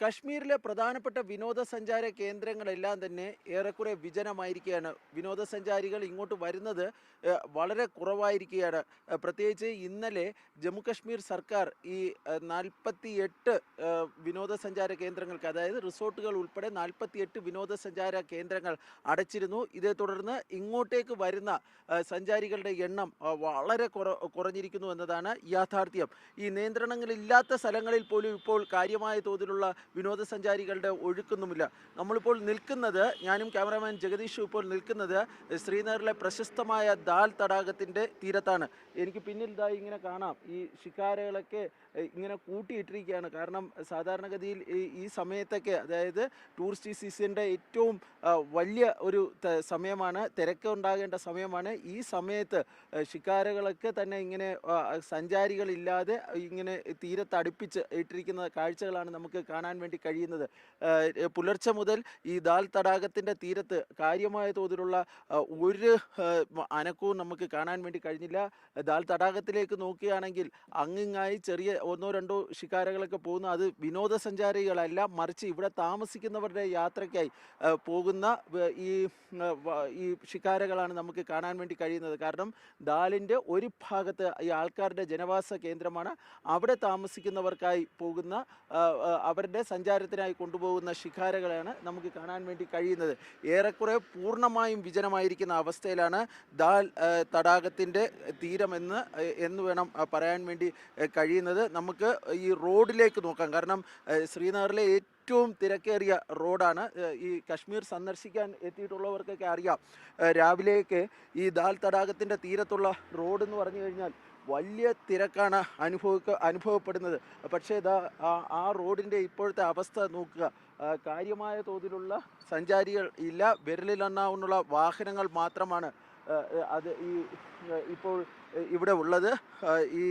കശ്മീരിലെ പ്രധാനപ്പെട്ട വിനോദസഞ്ചാര കേന്ദ്രങ്ങളെല്ലാം തന്നെ ഏറെക്കുറെ വിജനമായിരിക്കുകയാണ്. വിനോദസഞ്ചാരികൾ ഇങ്ങോട്ട് വരുന്നത് വളരെ കുറവായിരിക്കുകയാണ്. പ്രത്യേകിച്ച് ഇന്നലെ ജമ്മു കശ്മീർ സർക്കാർ ഈ 48 വിനോദസഞ്ചാര കേന്ദ്രങ്ങൾക്ക്, അതായത് റിസോർട്ടുകൾ ഉൾപ്പെടെ 48 വിനോദസഞ്ചാര കേന്ദ്രങ്ങൾ അടച്ചിരുന്നു. ഇതേ തുടർന്ന് ഇങ്ങോട്ടേക്ക് വരുന്ന സഞ്ചാരികളുടെ എണ്ണം വളരെ കുറഞ്ഞിരിക്കുന്നു എന്നതാണ് യാഥാർത്ഥ്യം. ഈ നിയന്ത്രണങ്ങളില്ലാത്ത സ്ഥലങ്ങളിൽ പോലും ഇപ്പോൾ കാര്യമായ തോതിലുള്ള വിനോദസഞ്ചാരികളുടെ ഒഴുക്കൊന്നുമില്ല. നമ്മളിപ്പോൾ നിൽക്കുന്നത്, ഞാനും ക്യാമറാമാൻ ജഗദീഷും ഇപ്പോൾ നിൽക്കുന്നത് ശ്രീനഗറിലെ പ്രശസ്തമായ ദാൽ തടാകത്തിൻ്റെ തീരത്താണ്. എനിക്ക് പിന്നിൽ ദാ ഇങ്ങനെ കാണാം, ഈ ഷിക്കാരകളൊക്കെ ഇങ്ങനെ കൂട്ടിയിട്ടിരിക്കുകയാണ്. കാരണം സാധാരണഗതിയിൽ ഈ സമയത്തൊക്കെ, അതായത് ടൂറിസ്റ്റ് സീസണിൻ്റെ ഏറ്റവും വലിയ ഒരു സമയമാണ്, തിരക്ക് ഉണ്ടാകേണ്ട സമയമാണ്. ഈ സമയത്ത് ഷിക്കാരകളൊക്കെ തന്നെ ഇങ്ങനെ സഞ്ചാരികളില്ലാതെ ഇങ്ങനെ തീരത്ത് അടുപ്പിച്ച് ഇട്ടിരിക്കുന്ന കാഴ്ചകളാണ് നമുക്ക് കാണാൻ വേണ്ടി കഴിയുന്നത്. പുലർച്ചെ മുതൽ ഈ ദാൽ തടാകത്തിൻ്റെ തീരത്ത് കാര്യമായ തോതിലുള്ള ഒരു അനക്കവും നമുക്ക് കാണാൻ വേണ്ടി കഴിഞ്ഞില്ല. ദാൽ തടാകത്തിലേക്ക് നോക്കുകയാണെങ്കിൽ അങ്ങിങ്ങായി ചെറിയ ഒന്നോ രണ്ടോ ഷിക്കാരകളൊക്കെ പോകുന്നു. അത് വിനോദസഞ്ചാരികളല്ല, മറിച്ച് ഇവിടെ താമസിക്കുന്നവരുടെ യാത്രയ്ക്കായി പോകുന്ന ഈ ഷിക്കാരകളാണ് നമുക്ക് കാണാൻ വേണ്ടി കഴിയുന്നത്. കാരണം ദാലിൻ്റെ ഒരു ഭാഗത്ത് ഈ ആൾക്കാരുടെ ജനവാസ കേന്ദ്രമാണ്. അവിടെ താമസിക്കുന്നവർക്കായി പോകുന്ന അവരുടെ സഞ്ചാരത്തിനായി കൊണ്ടുപോകുന്ന ഷിക്കാരകളാണ് നമുക്ക് കാണാൻ വേണ്ടി കഴിയുന്നത്. ഏറെക്കുറെ പൂർണ്ണമായും വിജനമായിരിക്കുന്ന അവസ്ഥയിലാണ് ദാൽ തടാകത്തിൻ്റെ എന്ന് വേണം പറയാൻ വേണ്ടി കഴിയുന്നത്. നമുക്ക് ഈ റോഡിലേക്ക് നോക്കാം. കാരണം ശ്രീനഗറിലെ ഏറ്റവും തിരക്കേറിയ റോഡാണ്. ഈ കശ്മീർ സന്ദർശിക്കാൻ എത്തിയിട്ടുള്ളവർക്കൊക്കെ അറിയാം, രാവിലെയൊക്കെ ഈ ദാൽ തടാകത്തിൻ്റെ തീരത്തുള്ള റോഡ് എന്ന് പറഞ്ഞു കഴിഞ്ഞാൽ വലിയ തിരക്കാണ് അനുഭവപ്പെടുന്നത്. പക്ഷേ ഇതാ ആ റോഡിൻ്റെ ഇപ്പോഴത്തെ അവസ്ഥ നോക്കുക. കാര്യമായ തോതിലുള്ള സഞ്ചാരികൾ ഇല്ല, വിരലിലെണ്ണാവുന്ന വാഹനങ്ങൾ മാത്രമാണ് അത് ഇപ്പോൾ ഇവിടെ ഉള്ളത്. ഈ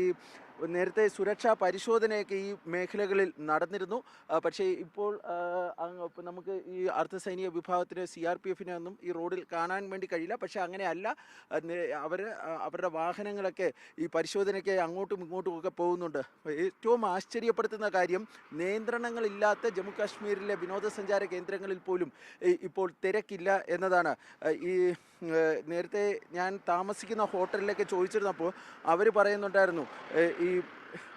നേരത്തെ സുരക്ഷാ പരിശോധനയൊക്കെ ഈ മേഖലകളിൽ നടന്നിരുന്നു. പക്ഷേ ഇപ്പോൾ നമുക്ക് ഈ അർദ്ധസൈനിക വിഭാഗത്തിന് CRPF-നെ ഒന്നും ഈ റോഡിൽ കാണാൻ വേണ്ടി കഴിയില്ല. പക്ഷേ അങ്ങനെയല്ല, അവരുടെ വാഹനങ്ങളൊക്കെ ഈ പരിശോധനയ്ക്ക് അങ്ങോട്ടും ഇങ്ങോട്ടും ഒക്കെ പോകുന്നുണ്ട്. ഏറ്റവും ആശ്ചര്യപ്പെടുത്തുന്ന കാര്യം, നിയന്ത്രണങ്ങളില്ലാത്ത ജമ്മു കാശ്മീരിലെ വിനോദസഞ്ചാര കേന്ദ്രങ്ങളിൽ പോലും ഇപ്പോൾ തിരക്കില്ല എന്നതാണ്. ഈ നേരത്തെ ഞാൻ താമസിക്കുന്ന ഹോട്ടലിലൊക്കെ ചോദിച്ചിരുന്നപ്പോൾ അവർ പറയുന്നുണ്ടായിരുന്നു,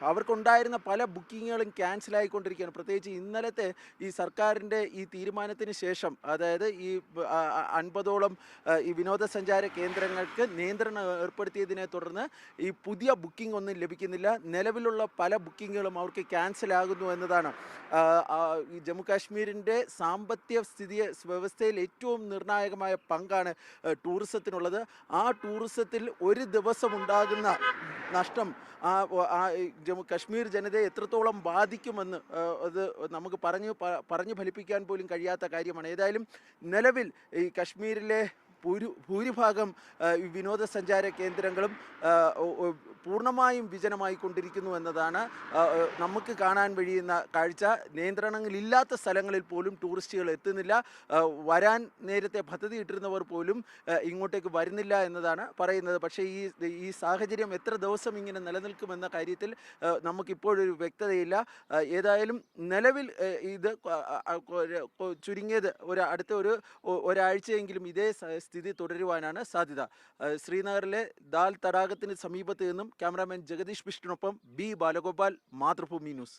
അവർക്കുണ്ടായിരുന്ന പല ബുക്കിങ്ങുകളും ക്യാൻസലായിക്കൊണ്ടിരിക്കുകയാണ്. പ്രത്യേകിച്ച് ഇന്നലത്തെ ഈ സർക്കാരിൻ്റെ ഈ തീരുമാനത്തിന് ശേഷം, അതായത് ഈ 50ഓളം ഈ വിനോദസഞ്ചാര കേന്ദ്രങ്ങൾക്ക് നിയന്ത്രണം ഏർപ്പെടുത്തിയതിനെ തുടർന്ന് ഈ പുതിയ ബുക്കിംഗ് ഒന്നും ലഭിക്കുന്നില്ല. നിലവിലുള്ള പല ബുക്കിങ്ങുകളും അവർക്ക് ക്യാൻസലാകുന്നു എന്നതാണ്. ഈ ജമ്മു കാശ്മീരിൻ്റെ സാമ്പത്തിക വ്യവസ്ഥയിൽ ഏറ്റവും നിർണായകമായ പങ്കാണ് ടൂറിസത്തിനുള്ളത്. ആ ടൂറിസത്തിൽ ഒരു ദിവസം ഉണ്ടാകുന്ന നഷ്ടം ജമ്മു കാശ്മീർ ജനതയെ എത്രത്തോളം ബാധിക്കുമെന്ന് അത് നമുക്ക് പറഞ്ഞു ഫലിപ്പിക്കാൻ പോലും കഴിയാത്ത കാര്യമാണ്. ഏതായാലും നിലവിൽ ഈ കശ്മീരിലെ ഭൂരിഭാഗം വിനോദസഞ്ചാര കേന്ദ്രങ്ങളും പൂർണ്ണമായും വിജനമായി കൊണ്ടിരിക്കുന്നു എന്നതാണ് നമുക്ക് കാണാൻ കഴിയുന്ന കാഴ്ച. നിയന്ത്രണങ്ങളില്ലാത്ത സ്ഥലങ്ങളിൽ പോലും ടൂറിസ്റ്റുകൾ എത്തുന്നില്ല. വരാൻ നേരത്തെ പദ്ധതി ഇട്ടിരുന്നവർ പോലും ഇങ്ങോട്ടേക്ക് വരുന്നില്ല എന്നതാണ് പറയുന്നത്. പക്ഷേ ഈ സാഹചര്യം എത്ര ദിവസം ഇങ്ങനെ നിലനിൽക്കുമെന്ന കാര്യത്തിൽ നമുക്കിപ്പോഴൊരു വ്യക്തതയില്ല. ഏതായാലും നിലവിൽ ഇത് ചുരുങ്ങിയത് അടുത്ത ഒരാഴ്ചയെങ്കിലും ഇതേ സ്ഥിതി തുടരുവാനാണ് സാധ്യത. ശ്രീനഗറിലെ ദാൽ തടാകത്തിന് സമീപത്ത് നിന്നും ക്യാമറാമാൻ ജഗദീഷ് ബിഷ്ടിനൊപ്പം B ബാലഗോപാൽ, മാതൃഭൂമി ന്യൂസ്.